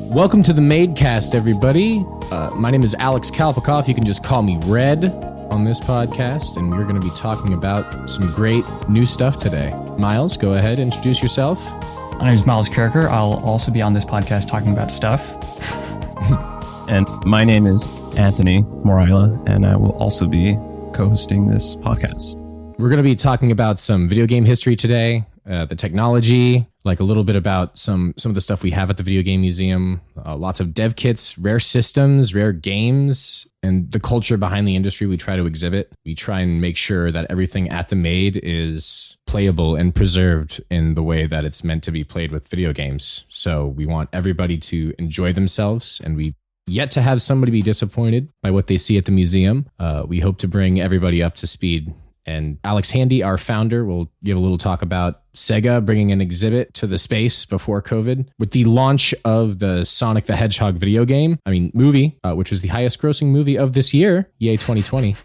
Welcome to the MADEcast, everybody. My name is Alex Kalpikoff. You can just call me Red on this podcast, and we're going to be talking about some great new stuff today. Miles, go ahead, introduce yourself. My name is Miles Carricker. I'll also be on this podcast talking about stuff. And my name is Anthony Morila, and I will also be co-hosting this podcast. We're going to be talking about some video game history today, the technology, like a little bit about some of the stuff we have at the Video Game Museum, lots of dev kits, rare systems, rare games, and the culture behind the industry we try to exhibit. We try and make sure that everything at the Made is playable and preserved in the way that it's meant to be played with video games. So we want everybody to enjoy themselves, and we yet to have somebody be disappointed by what they see at the museum. We hope to bring everybody up to speed. And Alex Handy, our founder, will give a little talk about Sega bringing an exhibit to the space before COVID with the launch of the Sonic the Hedgehog movie, which was the highest grossing movie of this year. Yay, 2020.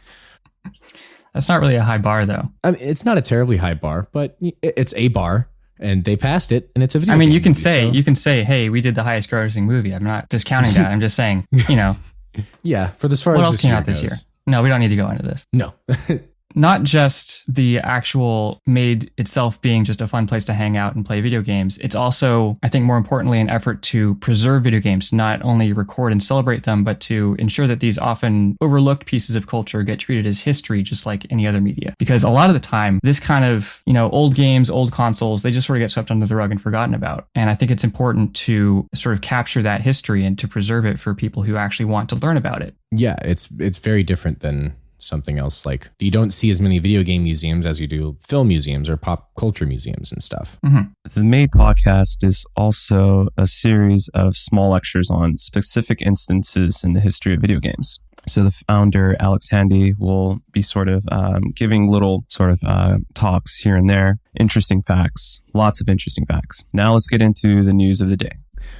That's not really a high bar, though. I mean, it's not a terribly high bar, but it's a bar. And they passed it, and it's a video game. You can say, hey, we did the highest grossing movie. I'm not discounting that. I'm just saying, Yeah, for as far what as else came out this year? No, we don't need to go into this. No. Not just the actual Made itself being just a fun place to hang out and play video games. It's also, I think more importantly, an effort to preserve video games, to not only record and celebrate them, but to ensure that these often overlooked pieces of culture get treated as history, just like any other media. Because a lot of the time, this kind of, old games, old consoles, they just sort of get swept under the rug and forgotten about. And I think it's important to sort of capture that history and to preserve it for people who actually want to learn about it. Yeah, it's very different than something else. Like, you don't see as many video game museums as you do film museums or pop culture museums and stuff. Mm-hmm. The Made podcast is also a series of small lectures on specific instances in the history of video games. So the founder, Alex Handy, will be sort of giving little talks here and there. Interesting facts, lots of interesting facts. Now let's get into the news of the day.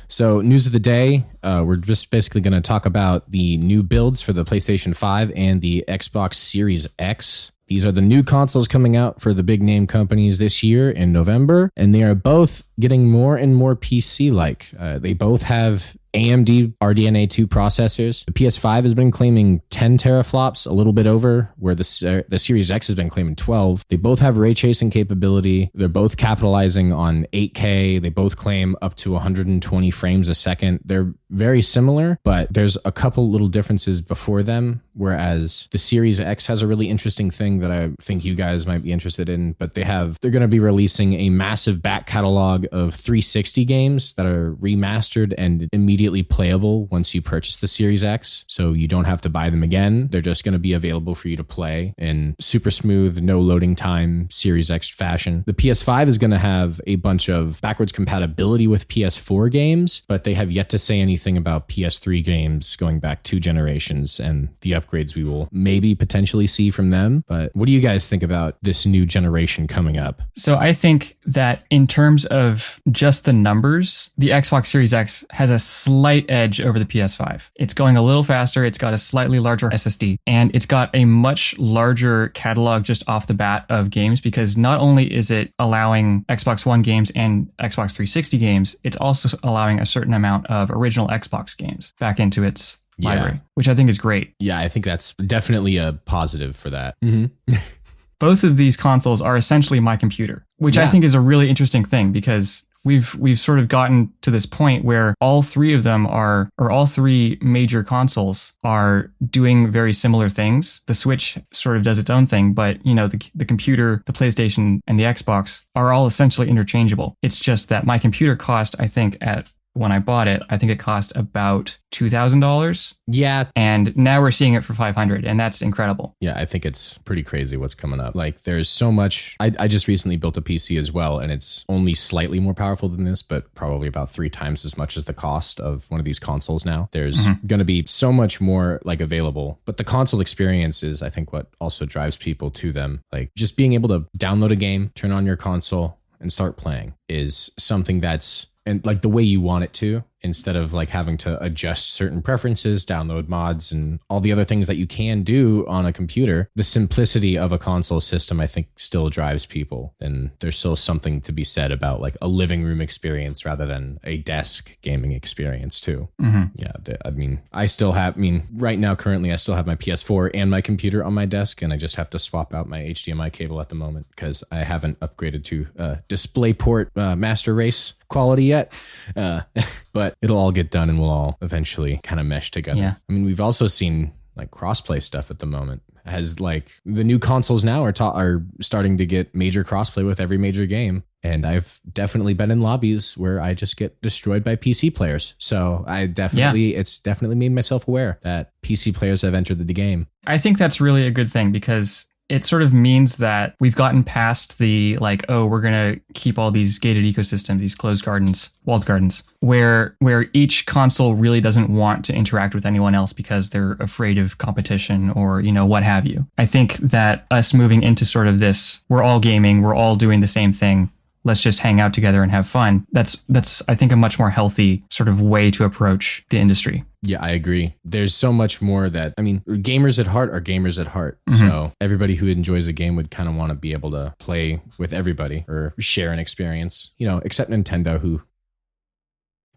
So news of the day, we're just basically going to talk about the new builds for the PlayStation 5 and the Xbox Series X. These are the new consoles coming out for the big name companies this year in November, and they are both getting more and more PC-like. They both have AMD RDNA 2 processors. The PS5 has been claiming 10 teraflops, a little bit over, where the Series X has been claiming 12. They both have ray tracing capability. They're both capitalizing on 8K. They both claim up to 120 frames a second. They're very similar, but there's a couple little differences before them, whereas the Series X has a really interesting thing that I think you guys might be interested in, but they're going to be releasing a massive back catalog of 360 games that are remastered and immediately playable once you purchase the Series X, so you don't have to buy them again. They're just going to be available for you to play in super smooth, no loading time Series X fashion. The PS5 is going to have a bunch of backwards compatibility with PS4 games, but they have yet to say anything about PS3 games going back 2 generations and the upgrades we will maybe potentially see from them. But what do you guys think about this new generation coming up? So I think that in terms of just the numbers, the Xbox Series X has a slight edge over the PS5. It's going a little faster. It's got a slightly larger SSD, and it's got a much larger catalog just off the bat of games, because not only is it allowing Xbox One games and Xbox 360 games, it's also allowing a certain amount of original Xbox games back into its library, which I think is great. Yeah, I think that's definitely a positive for that. Mm-hmm. Both of these consoles are essentially my computer, which I think is a really interesting thing, because we've sort of gotten to this point where all three major consoles are doing very similar things. The Switch sort of does its own thing, but the computer, the PlayStation, and the Xbox are all essentially interchangeable. It's just that my computer cost, I think when I bought it, I think it cost about $2,000. Yeah. And now we're seeing it for $500, and that's incredible. Yeah, I think it's pretty crazy what's coming up. Like, there's so much. I just recently built a PC as well, and it's only slightly more powerful than this, but probably about 3 times as much as the cost of one of these consoles now. There's going to be so much more available, but the console experience is, I think, what also drives people to them. Like, just being able to download a game, turn on your console, and start playing is something that's, and like the way you want it to, instead of like having to adjust certain preferences, download mods, and all the other things that you can do on a computer. The simplicity of a console system, I think, still drives people. And there's still something to be said about like a living room experience rather than a desk gaming experience too. Yeah. Right now, currently, I still have my PS4 and my computer on my desk, and I just have to swap out my HDMI cable at the moment because I haven't upgraded to DisplayPort Master Race quality yet. But it'll all get done and we'll all eventually kind of mesh together. Yeah. I mean, we've also seen like crossplay stuff at the moment. As like the new consoles now are starting to get major crossplay with every major game. And I've definitely been in lobbies where I just get destroyed by PC players. So it's definitely made myself aware that PC players have entered the game. I think that's really a good thing because it sort of means that we've gotten past the like, oh, we're going to keep all these gated ecosystems, these closed gardens, walled gardens, where each console really doesn't want to interact with anyone else because they're afraid of competition or, what have you. I think that us moving into sort of this, we're all gaming, we're all doing the same thing, let's just hang out together and have fun. That's I think a much more healthy sort of way to approach the industry. Yeah, I agree. There's so much more gamers at heart are gamers at heart. So everybody who enjoys a game would kind of want to be able to play with everybody or share an experience, except Nintendo, who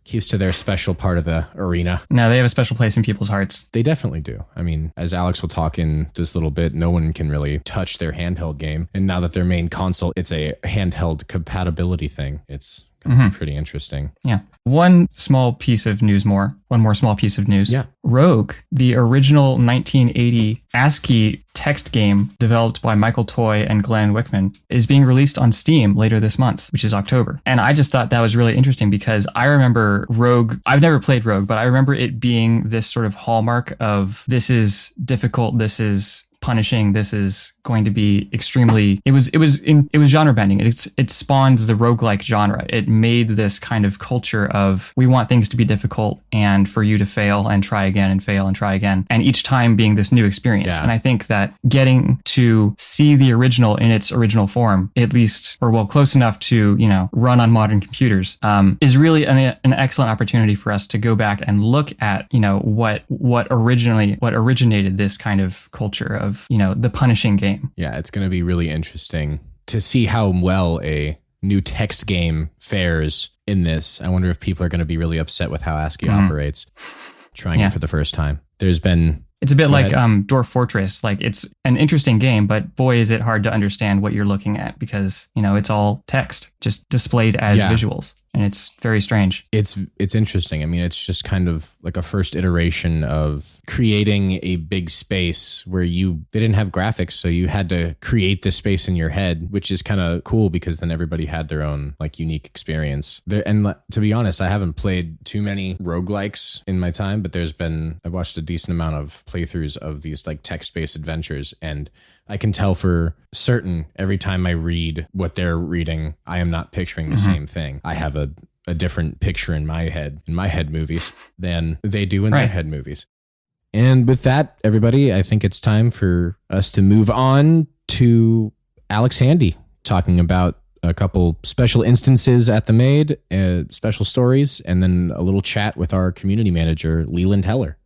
keeps to their special part of the arena. No, they have a special place in people's hearts. They definitely do. I mean, as Alex will talk in this little bit, no one can really touch their handheld game. And now that their main console, it's a handheld compatibility thing. It's pretty interesting. Yeah. One more small piece of news. Yeah. Rogue, the original 1980 ASCII text game developed by Michael Toy and Glenn Wickman, is being released on Steam later this month, which is October. And I just thought that was really interesting because I remember Rogue, I've never played Rogue, but I remember it being this sort of hallmark of this is difficult, this is punishing, this is going to be extremely, it was genre bending. It spawned the roguelike genre. It made this kind of culture of we want things to be difficult and for you to fail and try again and fail and try again, and each time being this new experience. And I think that getting to see the original in its original form, at least, or well, close enough to run on modern computers, is really an excellent opportunity for us to go back and look at what originated this kind of culture of the punishing game. Yeah, it's going to be really interesting to see how well a new text game fares in this. I wonder if people are going to be really upset with how ASCII operates, trying it for the first time. It's a bit like Dwarf Fortress. Like, it's an interesting game, but boy, is it hard to understand what you're looking at because, it's all text just displayed as visuals. And it's very strange. It's interesting. I mean, it's just kind of like a first iteration of creating a big space where they didn't have graphics, so you had to create the space in your head, which is kind of cool because then everybody had their own like unique experience. And to be honest, I haven't played too many roguelikes in my time, but I've watched a decent amount of playthroughs of these like text-based adventures, and I can tell for certain every time I read what they're reading, I am not picturing the same thing. I have a different picture in my head movies than they do in their head movies. And with that, everybody, I think it's time for us to move on to Alex Handy talking about a couple special instances at the Made, special stories, and then a little chat with our community manager, Leland Heller.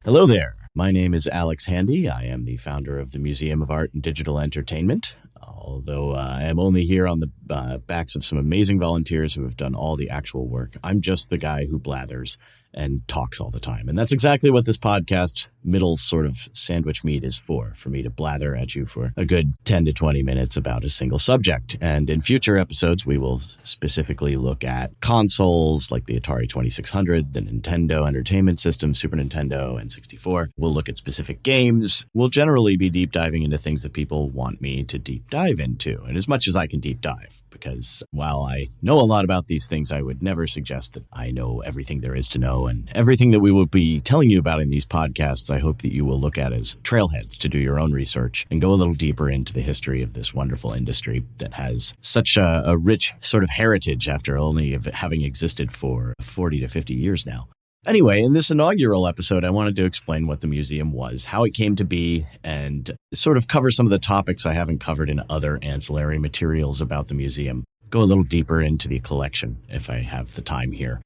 Hello there. My name is Alex Handy. I am the founder of the Museum of Art and Digital Entertainment, although I am only here on the backs of some amazing volunteers who have done all the actual work. I'm just the guy who blathers and talks all the time. And that's exactly what this podcast, middle sort of sandwich meat, is for me to blather at you for a good 10 to 20 minutes about a single subject. And in future episodes, we will specifically look at consoles like the Atari 2600, the Nintendo Entertainment System, Super Nintendo, and 64. We'll look at specific games. We'll generally be deep diving into things that people want me to deep dive into, and as much as I can deep dive, because while I know a lot about these things, I would never suggest that I know everything there is to know. And everything that we will be telling you about in these podcasts, I hope that you will look at as trailheads to do your own research and go a little deeper into the history of this wonderful industry that has such a rich sort of heritage after only having existed for 40 to 50 years now. Anyway, in this inaugural episode, I wanted to explain what the museum was, how it came to be, and sort of cover some of the topics I haven't covered in other ancillary materials about the museum. Go a little deeper into the collection if I have the time here.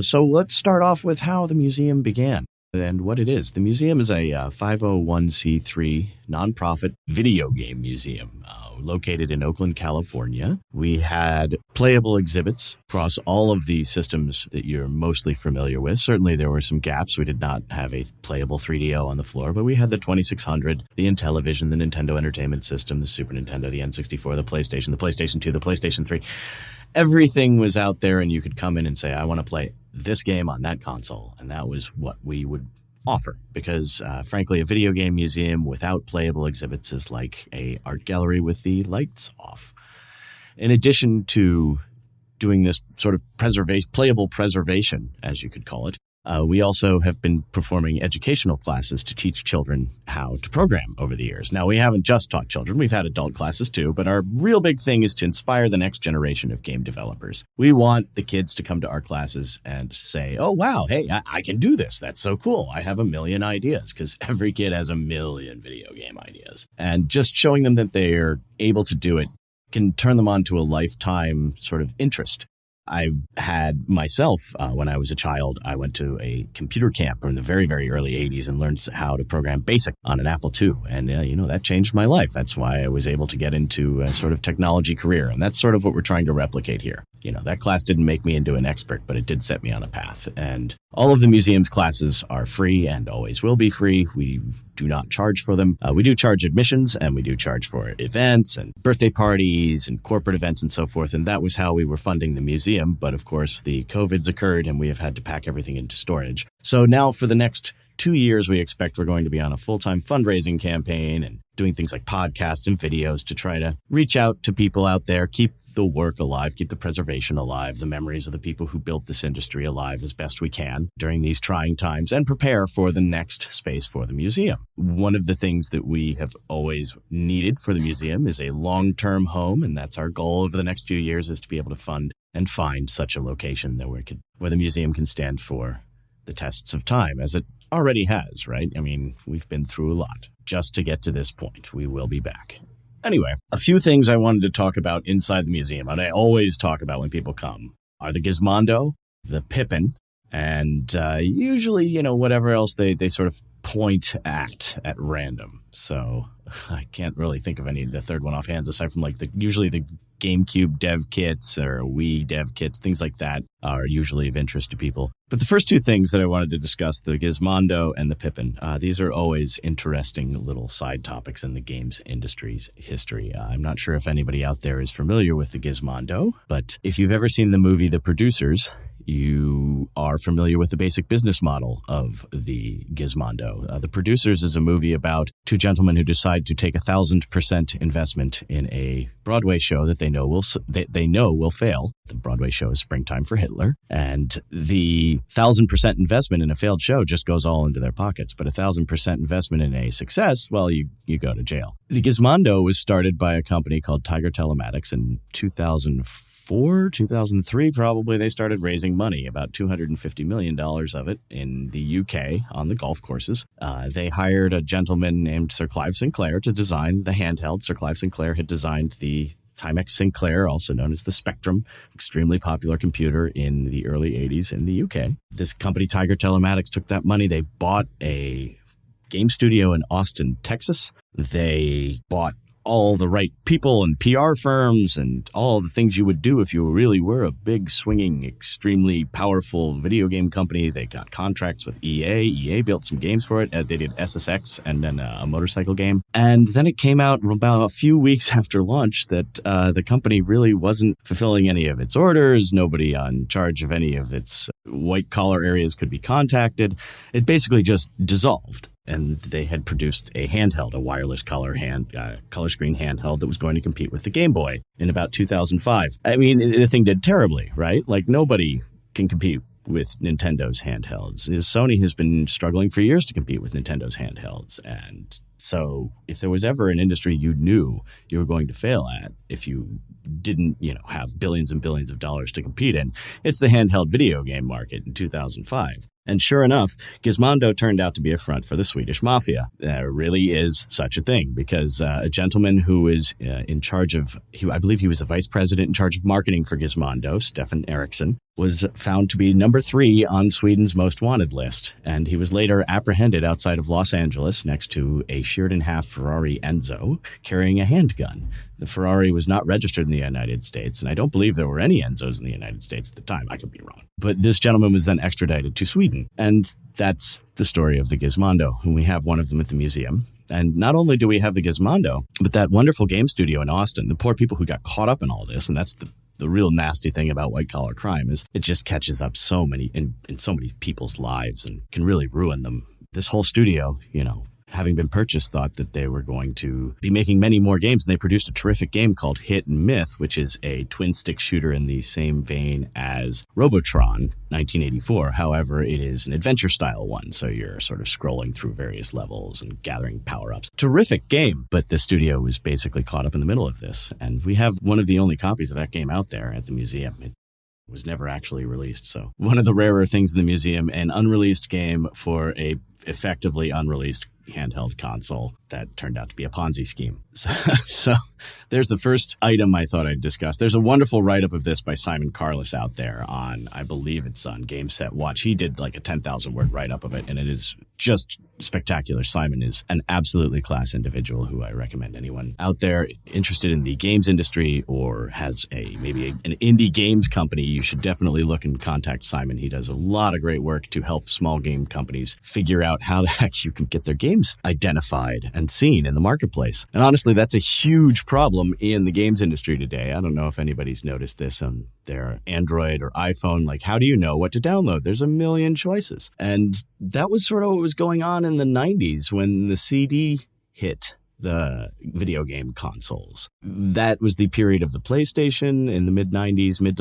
So let's start off with how the museum began and what it is. The museum is a 501c3 nonprofit video game museum located in Oakland, California. We had playable exhibits across all of the systems that you're mostly familiar with. Certainly there were some gaps. We did not have a playable 3DO on the floor, but we had the 2600, the Intellivision, the Nintendo Entertainment System, the Super Nintendo, the N64, the PlayStation 2, the PlayStation 3. Everything was out there, and you could come in and say, I want to play this game on that console. And that was what we would offer, because frankly, a video game museum without playable exhibits is like a art gallery with the lights off. In addition to doing this sort of playable preservation, as you could call it, we also have been performing educational classes to teach children how to program over the years. Now, we haven't just taught children. We've had adult classes too, but our real big thing is to inspire the next generation of game developers. We want the kids to come to our classes and say, oh, wow, hey, I can do this. That's so cool. I have a million ideas, because every kid has a million video game ideas. And just showing them that they're able to do it can turn them on to a lifetime sort of interest. I had myself, when I was a child, I went to a computer camp in the very, very early 80s and learned how to program BASIC on an Apple II. And, that changed my life. That's why I was able to get into a sort of technology career. And that's sort of what we're trying to replicate here. That class didn't make me into an expert, but it did set me on a path. And all of the museum's classes are free and always will be free. We do not charge for them. We do charge admissions, and we do charge for events and birthday parties and corporate events and so forth. And that was how we were funding the museum. But of course, the COVID's occurred, and we have had to pack everything into storage. So now for the next 2 years, we expect we're going to be on a full-time fundraising campaign and doing things like podcasts and videos to try to reach out to people out there, keep the work alive, keep the preservation alive, the memories of the people who built this industry alive as best we can during these trying times, and prepare for the next space for the museum. One of the things that we have always needed for the museum is a long-term home, and that's our goal over the next few years, is to be able to fund and find such a location that where the museum can stand for the tests of time, as it already has, right? I mean, we've been through a lot just to get to this point. We will be back. Anyway, a few things I wanted to talk about inside the museum, and I always talk about when people come, are the Gizmondo, the Pippin, and usually, whatever else they sort of point at random. So I can't really think of any of the third one offhand, aside from usually the GameCube dev kits or Wii dev kits, things like that are usually of interest to people. But the first two things that I wanted to discuss, the Gizmondo and the Pippin, these are always interesting little side topics in the games industry's history. I'm not sure if anybody out there is familiar with the Gizmondo, but if you've ever seen the movie The Producers, you are familiar with the basic business model of the Gizmondo. The Producers is a movie about two gentlemen who decide to take 1,000% investment in a Broadway show that they know will fail. The Broadway show is Springtime for Hitler, and the 1,000% investment in a failed show just goes all into their pockets. But 1,000% investment in a success, well, you go to jail. The Gizmondo was started by a company called Tiger Telematics in 2003 probably. They started raising money, about $250 million of it in the UK on the golf courses. They hired a gentleman named Sir Clive Sinclair to design the handheld. Sir Clive Sinclair had designed the Timex Sinclair, also known as the Spectrum, extremely popular computer in the early 80s in the UK. This company, Tiger Telematics, took that money. They bought a game studio in Austin, Texas. They bought all the right people and PR firms and all the things you would do if you really were a big, swinging, extremely powerful video game company. They got contracts with EA. EA built some games for it. They did SSX and then a motorcycle game. And then it came out about a few weeks after launch that the company really wasn't fulfilling any of its orders. Nobody on charge of any of its white-collar areas could be contacted. It basically just dissolved. And they had produced a handheld, a wireless color screen handheld that was going to compete with the Game Boy in about 2005. I mean, the thing did terribly, right? Like, nobody can compete with Nintendo's handhelds. Sony has been struggling for years to compete with Nintendo's handhelds. And so if there was ever an industry you knew you were going to fail at, if you didn't, have billions and billions of dollars to compete in. It's the handheld video game market in 2005. And sure enough, Gizmondo turned out to be a front for the Swedish mafia. There really is such a thing, because a gentleman who is in charge of, I believe he was the vice president in charge of marketing for Gizmondo, Stefan Eriksson, was found to be number 3 on Sweden's most wanted list. And he was later apprehended outside of Los Angeles next to a sheared-in-half Ferrari Enzo carrying a handgun. The Ferrari was not registered in the United States, and I don't believe there were any Enzos in the United States at the time. I could be wrong. But this gentleman was then extradited to Sweden. And that's the story of the Gizmondo, and we have one of them at the museum. And not only do we have the Gizmondo, but that wonderful game studio in Austin, the poor people who got caught up in all this, and that's the real nasty thing about white-collar crime, is it just catches up so many in so many people's lives and can really ruin them. This whole studio, having been purchased, thought that they were going to be making many more games, and they produced a terrific game called Hit and Myth, which is a twin-stick shooter in the same vein as Robotron 1984. However, it is an adventure-style one, so you're sort of scrolling through various levels and gathering power-ups. Terrific game, but the studio was basically caught up in the middle of this, and we have one of the only copies of that game out there at the museum. It was never actually released, so one of the rarer things in the museum, an unreleased game for a effectively unreleased handheld console that turned out to be a Ponzi scheme. So there's the first item I thought I'd discuss. There's a wonderful write-up of this by Simon Carless out there on, I believe it's on Game Set Watch. He did like a 10,000-word write-up of it, and it is just spectacular. Simon is an absolutely class individual who I recommend anyone out there interested in the games industry or has maybe an indie games company. You should definitely look and contact Simon. He does a lot of great work to help small game companies figure out how the heck you can get their games identified and seen in the marketplace. And honestly, that's a huge problem in the games industry today. I don't know if anybody's noticed this on their Android or iPhone. Like, how do you know what to download? There's a million choices. And that was sort of what was going on in the 90s when the CD hit the video game consoles. That was the period of the PlayStation in the mid to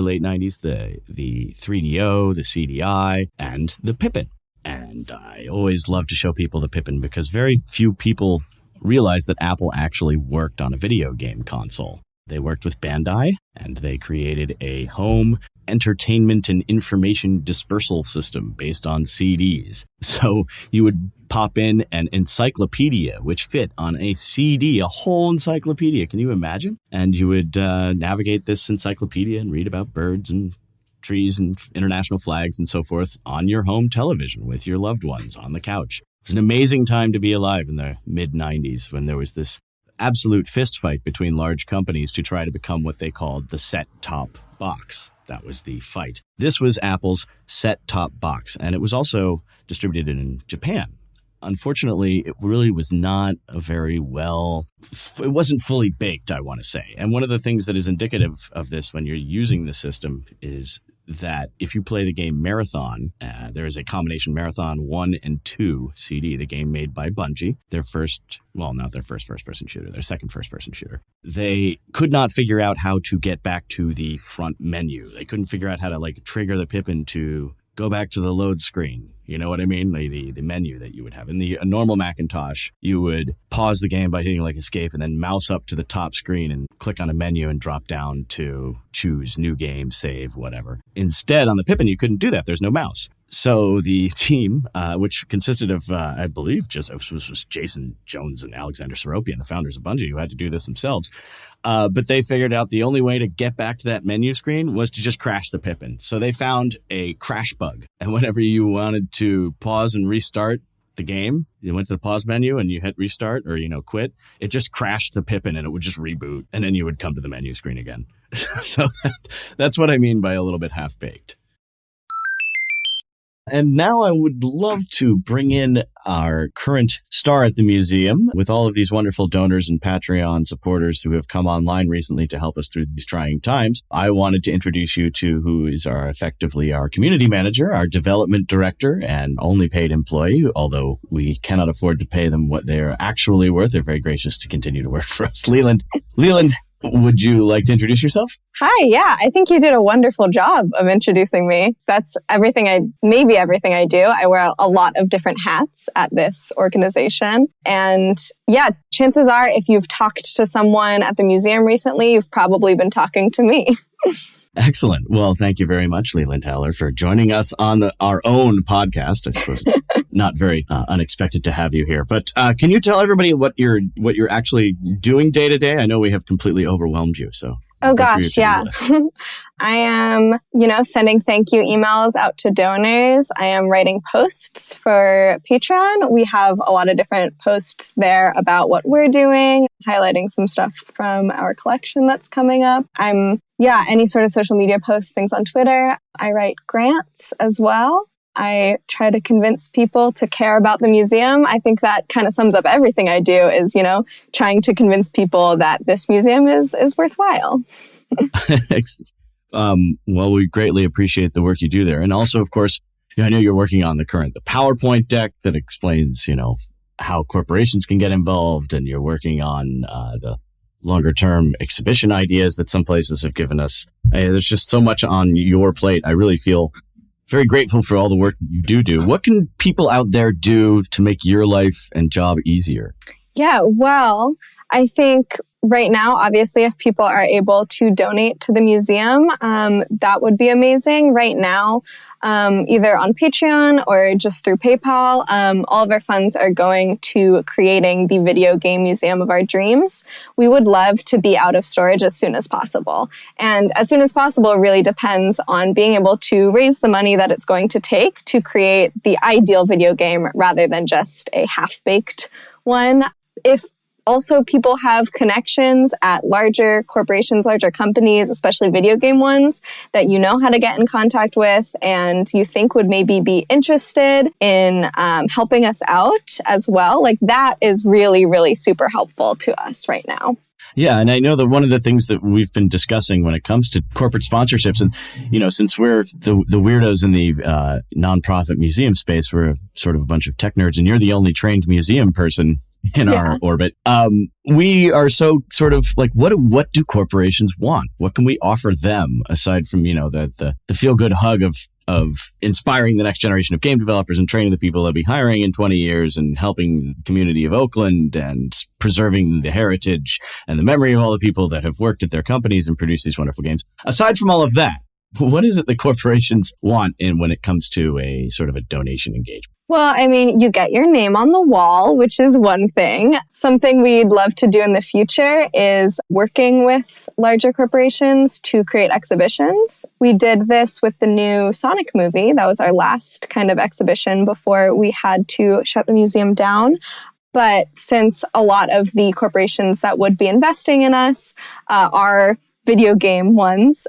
late 90s, the 3DO, the CDI, and the Pippin. And I always love to show people the Pippin because very few people realize that Apple actually worked on a video game console. They worked with Bandai, and they created a home entertainment and information dispersal system based on CDs. So you would pop in an encyclopedia, which fit on a CD, a whole encyclopedia. Can you imagine? And you would navigate this encyclopedia and read about birds and trees and international flags and so forth on your home television with your loved ones on the couch. It was an amazing time to be alive in the mid-90s when there was this absolute fistfight between large companies to try to become what they called the set-top box. That was the fight. This was Apple's set-top box, and it was also distributed in Japan. Unfortunately, it really was not it wasn't fully baked, I want to say. And one of the things that is indicative of this when you're using the system is that if you play the game Marathon, there is a combination Marathon 1 and 2 CD, the game made by Bungie, not their first first-person shooter, their second first-person shooter. They could not figure out how to get back to the front menu. They couldn't figure out how to trigger the Pippin to go back to the load screen. You know what I mean? The menu that you would have. In a normal Macintosh, you would pause the game by hitting escape and then mouse up to the top screen and click on a menu and drop down to choose new game, save, whatever. Instead, on the Pippin, you couldn't do that. There's no mouse. So the team, which consisted of, I believe, it was Jason Jones and Alexander Seropian, the founders of Bungie, who had to do this themselves. But they figured out the only way to get back to that menu screen was to just crash the Pippin. So they found a crash bug. And whenever you wanted to pause and restart the game, you went to the pause menu and you hit restart or, quit, it just crashed the Pippin and it would just reboot. And then you would come to the menu screen again. So that's what I mean by a little bit half-baked. And now I would love to bring in our current star at the museum with all of these wonderful donors and Patreon supporters who have come online recently to help us through these trying times. I wanted to introduce you to who is effectively our community manager, our development director, and only paid employee, although we cannot afford to pay them what they're actually worth. They're very gracious to continue to work for us. Leland, would you like to introduce yourself? Hi, yeah, I think you did a wonderful job of introducing me. That's everything I do. I wear a lot of different hats at this organization. And yeah, chances are if you've talked to someone at the museum recently, you've probably been talking to me. Excellent. Well, thank you very much, Leland Heller, for joining us on our own podcast. I suppose it's not very unexpected to have you here. But can you tell everybody what you're actually doing day to day? I know we have completely overwhelmed you, so. Oh gosh, yeah. I am, sending thank you emails out to donors. I am writing posts for Patreon. We have a lot of different posts there about what we're doing, highlighting some stuff from our collection that's coming up. Any sort of social media posts, things on Twitter. I write grants as well. I try to convince people to care about the museum. I think that kind of sums up everything I do is, trying to convince people that this museum is worthwhile. Well, we greatly appreciate the work you do there. And also, of course, I know you're working on the PowerPoint deck that explains, how corporations can get involved. And you're working on the longer term exhibition ideas that some places have given us. There's just so much on your plate. I really feel very grateful for all the work that you do. What can people out there do to make your life and job easier? Yeah, well, I think right now, obviously, if people are able to donate to the museum, that would be amazing. Right now, either on Patreon or just through PayPal, all of our funds are going to creating the video game museum of our dreams. We would love to be out of storage as soon as possible. And as soon as possible really depends on being able to raise the money that it's going to take to create the ideal video game rather than just a half-baked one. If also people have connections at larger corporations, larger companies, especially video game ones that you know how to get in contact with and you think would maybe be interested in helping us out as well. Like that is really, really super helpful to us right now. Yeah, and I know that one of the things that we've been discussing when it comes to corporate sponsorships, and since we're the weirdos in the nonprofit museum space, we're sort of a bunch of tech nerds, and you're the only trained museum person in our orbit. We are so sort of like, what do corporations want? What can we offer them aside from, the feel good hug of inspiring the next generation of game developers and training the people they'll be hiring in 20 years and helping the community of Oakland and preserving the heritage and the memory of all the people that have worked at their companies and produced these wonderful games. Aside from all of that, what is it that corporations want when it comes to a sort of a donation engagement? Well, I mean, you get your name on the wall, which is one thing. Something we'd love to do in the future is working with larger corporations to create exhibitions. We did this with the new Sonic movie. That was our last kind of exhibition before we had to shut the museum down. But since a lot of the corporations that would be investing in us are video game ones,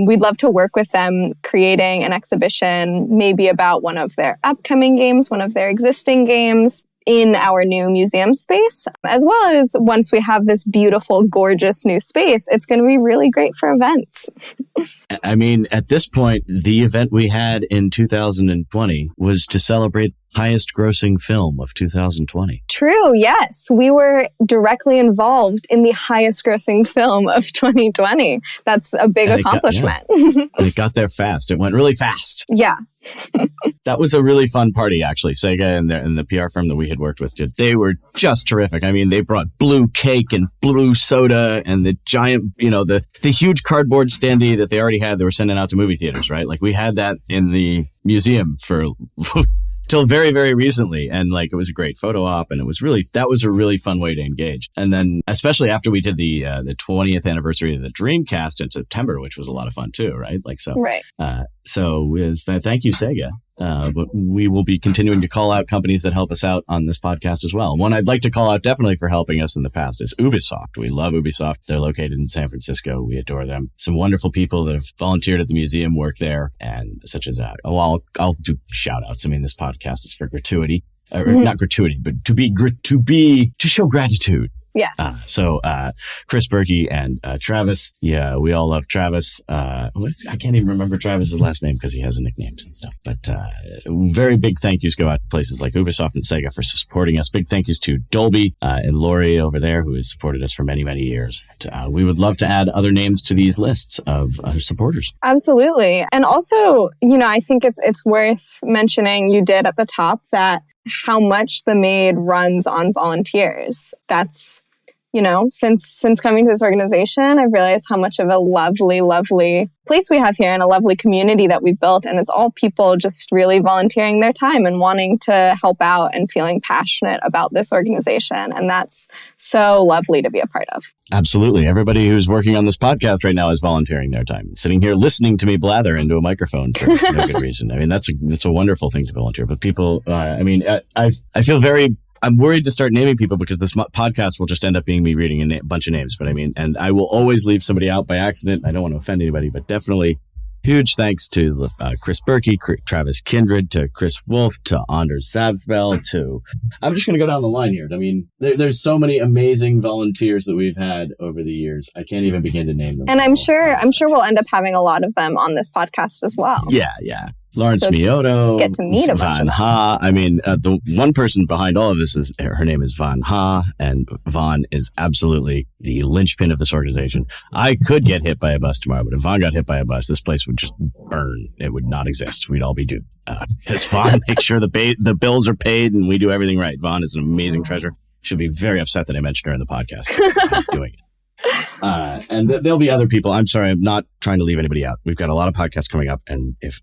we'd love to work with them creating an exhibition maybe about one of their upcoming games, one of their existing games in our new museum space, as well as once we have this beautiful, gorgeous new space, it's going to be really great for events. I mean, at this point, the event we had in 2020 was to celebrate highest grossing film of 2020. True, yes. We were directly involved in the highest grossing film of 2020. That's a big accomplishment. And it got there fast. It went really fast. Yeah. That was a really fun party, actually. Sega and the PR firm that we had worked with did. They were just terrific. I mean, they brought blue cake and blue soda and the giant, the huge cardboard standee that they already had. They were sending out to movie theaters, right? Like we had that in the museum for till very, very recently. And it was a great photo op and that was a really fun way to engage. And then especially after we did the 20th anniversary of the Dreamcast in September, which was a lot of fun too, right? Right. Thank you, Sega. But we will be continuing to call out companies that help us out on this podcast as well. One I'd like to call out definitely for helping us in the past is Ubisoft. We love Ubisoft. They're located in San Francisco. We adore them. Some wonderful people that have volunteered at the museum work there, and such as that. I'll do shout outs. I mean, this podcast is for gratuity, or not gratuity, but to show gratitude. Yes. Chris Berkey and Travis. Yeah, we all love Travis. I can't even remember Travis's last name because he has nicknames and stuff. But very big thank yous go out to places like Ubisoft and Sega for supporting us. Big thank yous to Dolby and Lori over there who has supported us for many, many years. We would love to add other names to these lists of supporters. Absolutely. And also, I think it's worth mentioning, you did at the top, that how much the Maid runs on volunteers. That's, since coming to this organization, I've realized how much of a lovely, lovely place we have here and a lovely community that we've built. And it's all people just really volunteering their time and wanting to help out and feeling passionate about this organization. And that's so lovely to be a part of. Absolutely. Everybody who's working on this podcast right now is volunteering their time, sitting here listening to me blather into a microphone for no good reason. I mean, that's a wonderful thing to volunteer. But people, I feel I'm worried to start naming people because this podcast will just end up being me reading a bunch of names. But and I will always leave somebody out by accident. I don't want to offend anybody, but definitely huge thanks to Chris Berkey, Travis Kindred, to Chris Wolf, to Anders Savbell, I'm just going to go down the line here. I mean, there's so many amazing volunteers that we've had over the years. I can't even begin to name them. And I'm sure we'll end up having a lot of them on this podcast as well. Yeah. Lawrence Mioto, get to meet a bunch Van Ha. I mean, the one person behind all of this her name is Van Ha, and Van is absolutely the linchpin of this organization. I could get hit by a bus tomorrow, but if Van got hit by a bus, this place would just burn. It would not exist. We'd all be doomed. Because Van makes sure the bills are paid and we do everything right. Van is an amazing treasure. She'll be very upset that I mentioned her in the podcast. I'm doing it. And there'll be other people. I'm sorry, I'm not trying to leave anybody out. We've got a lot of podcasts coming up, and if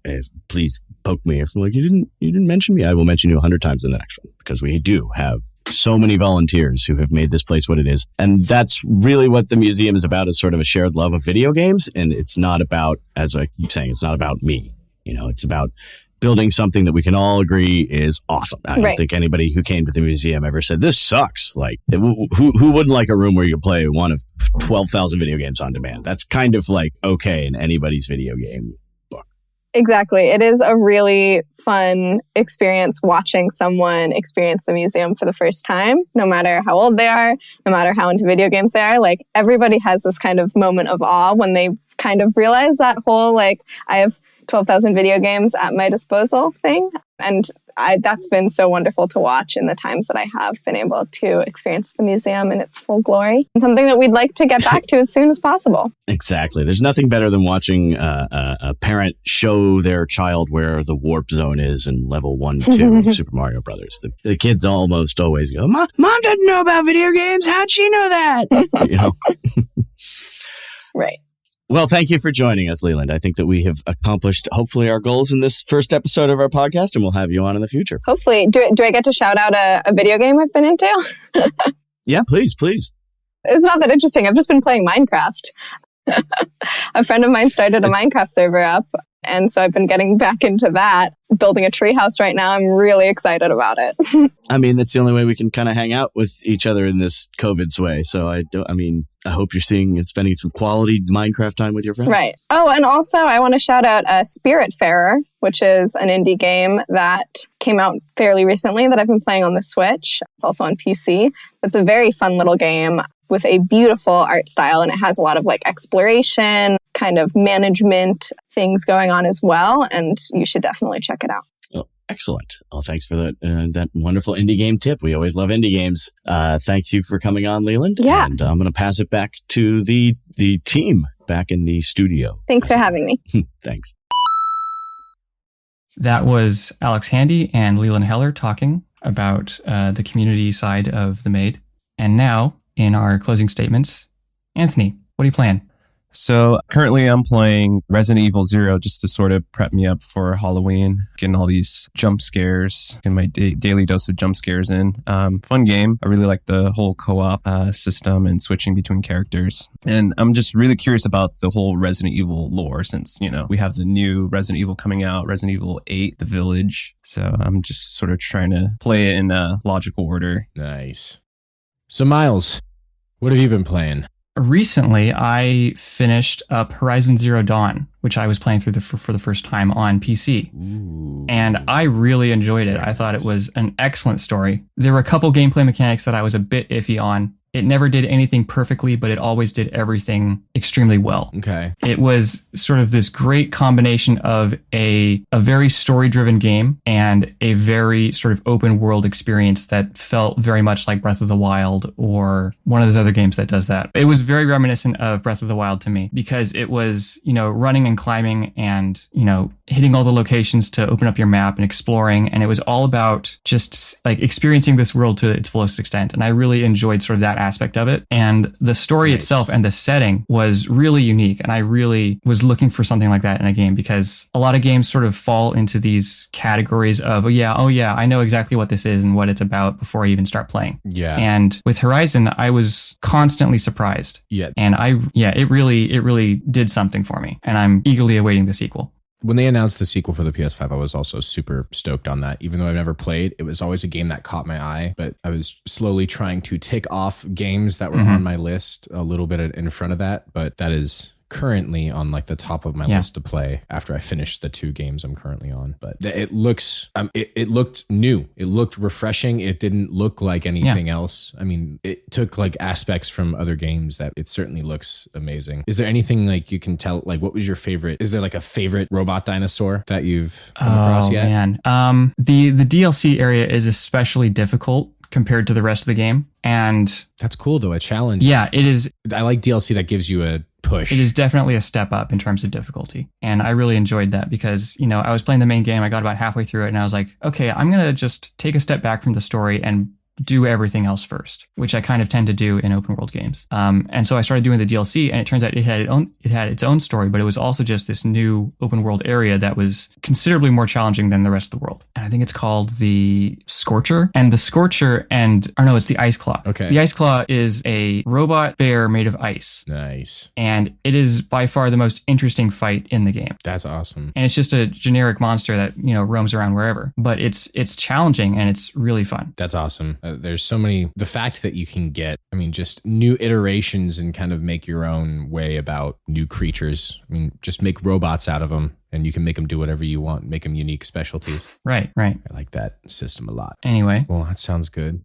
please poke me if like you didn't mention me, I will mention you 100 times in the next one, because we do have so many volunteers who have made this place what it is. And that's really what the museum is about, is sort of a shared love of video games. And it's not about, as I keep saying, it's not about me. It's about building something that we can all agree is awesome. I don't think anybody who came to the museum ever said, this sucks. Like, who wouldn't like a room where you can play one of 12,000 video games on demand? That's kind of like okay in anybody's video game book. Exactly. It is a really fun experience watching someone experience the museum for the first time, no matter how old they are, no matter how into video games they are. Like, everybody has this kind of moment of awe when they kind of realize that whole, like, I have 12,000 video games at my disposal thing. And that's been so wonderful to watch in the times that I have been able to experience the museum in its full glory. And something that we'd like to get back to as soon as possible. Exactly. There's nothing better than watching a parent show their child where the warp zone is in level 1, 2 of Super Mario Brothers. The kids almost always go, Mom doesn't know about video games. How'd she know that? Right. Well, thank you for joining us, Leland. I think that we have accomplished, hopefully, our goals in this first episode of our podcast, and we'll have you on in the future. Hopefully. Do I get to shout out a video game I've been into? Yeah, please. It's not that interesting. I've just been playing Minecraft. A friend of mine started a Minecraft server up, and so I've been getting back into that, building a treehouse right now. I'm really excited about it. I mean, that's the only way we can kind of hang out with each other in this COVID way. So I hope you're seeing and spending some quality Minecraft time with your friends. Right. Oh, and also I want to shout out Spiritfarer, which is an indie game that came out fairly recently that I've been playing on the Switch. It's also on PC. It's a very fun little game with a beautiful art style, and it has a lot of like exploration, kind of management things going on as well, and you should definitely check it out. Oh, excellent. Well, thanks for that wonderful indie game tip. We always love indie games. Thanks you for coming on, Leland. Yeah. And I'm going to pass it back to the team back in the studio. Thanks for having me. Thanks. That was Alex Handy and Leland Heller talking about the community side of the Maid. And now, in our closing statements, Anthony, what are you playing? So currently I'm playing Resident Evil 0 just to sort of prep me up for Halloween, getting all these jump scares, getting my daily dose of jump scares in. Fun game. I really like the whole co-op system and switching between characters. And I'm just really curious about the whole Resident Evil lore since, we have the new Resident Evil coming out, Resident Evil 8, The Village. So I'm just sort of trying to play it in a logical order. Nice. So Miles, what have you been playing? Recently, I finished up Horizon Zero Dawn, which I was playing through for the first time on PC. Ooh. And I really enjoyed it. I thought it was an excellent story. There were a couple gameplay mechanics that I was a bit iffy on, It never did anything perfectly, but it always did everything extremely well. Okay. It was sort of this great combination of a very story-driven game and a very sort of open world experience that felt very much like Breath of the Wild or one of those other games that does that. It was very reminiscent of Breath of the Wild to me because it was, running and climbing and, hitting all the locations to open up your map and exploring. And it was all about just like experiencing this world to its fullest extent. And I really enjoyed sort of that aspect of it. And the story itself and the setting was really unique. And I really was looking for something like that in a game because a lot of games sort of fall into these categories of, oh yeah, I know exactly what this is and what it's about before I even start playing. Yeah. And with Horizon, I was constantly surprised. Yeah. And it really did something for me. And I'm eagerly awaiting the sequel. When they announced the sequel for the PS5, I was also super stoked on that. Even though I've never played, it was always a game that caught my eye. But I was slowly trying to tick off games that were on my list a little bit in front of that. But that is currently on like the top of my list to play after I finish the 2 games I'm currently on. But it looks, it looked new. It looked refreshing. It didn't look like anything else. I mean, it took like aspects from other games that it certainly looks amazing. Is there anything like you can tell, like what was your favorite? Is there like a favorite robot dinosaur that you've come across yet? Man. The DLC area is especially difficult compared to the rest of the game. And that's cool though. A challenge. Yeah, it is. I like DLC that gives you a push. It is definitely a step up in terms of difficulty. And I really enjoyed that because, I was playing the main game. I got about halfway through it and I was like, okay, I'm going to just take a step back from the story and do everything else first, which I kind of tend to do in open world games. And so I started doing the DLC and it turns out it had its own story, but it was also just this new open world area that was considerably more challenging than the rest of the world. And I think it's called the Scorcher. And the Scorcher it's the Ice Claw. Okay. The Ice Claw is a robot bear made of ice. Nice. And it is by far the most interesting fight in the game. That's awesome. And it's just a generic monster that, roams around wherever, but it's challenging and it's really fun. That's awesome. There's so many, the fact that you can get, just new iterations and kind of make your own way about new creatures. Just make robots out of them and you can make them do whatever you want, make them unique specialties. Right. I like that system a lot. Anyway. Well, that sounds good.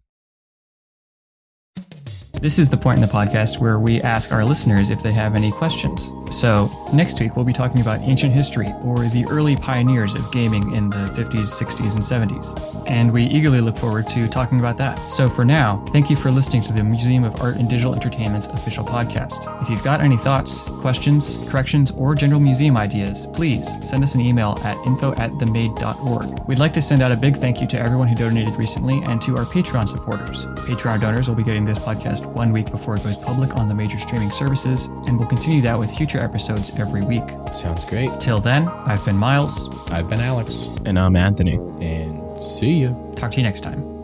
This is the point in the podcast where we ask our listeners if they have any questions. So next week, we'll be talking about ancient history or the early pioneers of gaming in the 50s, 60s, and 70s. And we eagerly look forward to talking about that. So for now, thank you for listening to the Museum of Art and Digital Entertainment's official podcast. If you've got any thoughts, questions, corrections, or general museum ideas, please send us an email at info@themade.org. We'd like to send out a big thank you to everyone who donated recently and to our Patreon supporters. Patreon donors will be getting this podcast 1 week before it goes public on the major streaming services, and we'll continue that with future episodes every week. Sounds great. Till then, I've been Miles. I've been Alex. And I'm Anthony. And see you. Talk to you next time.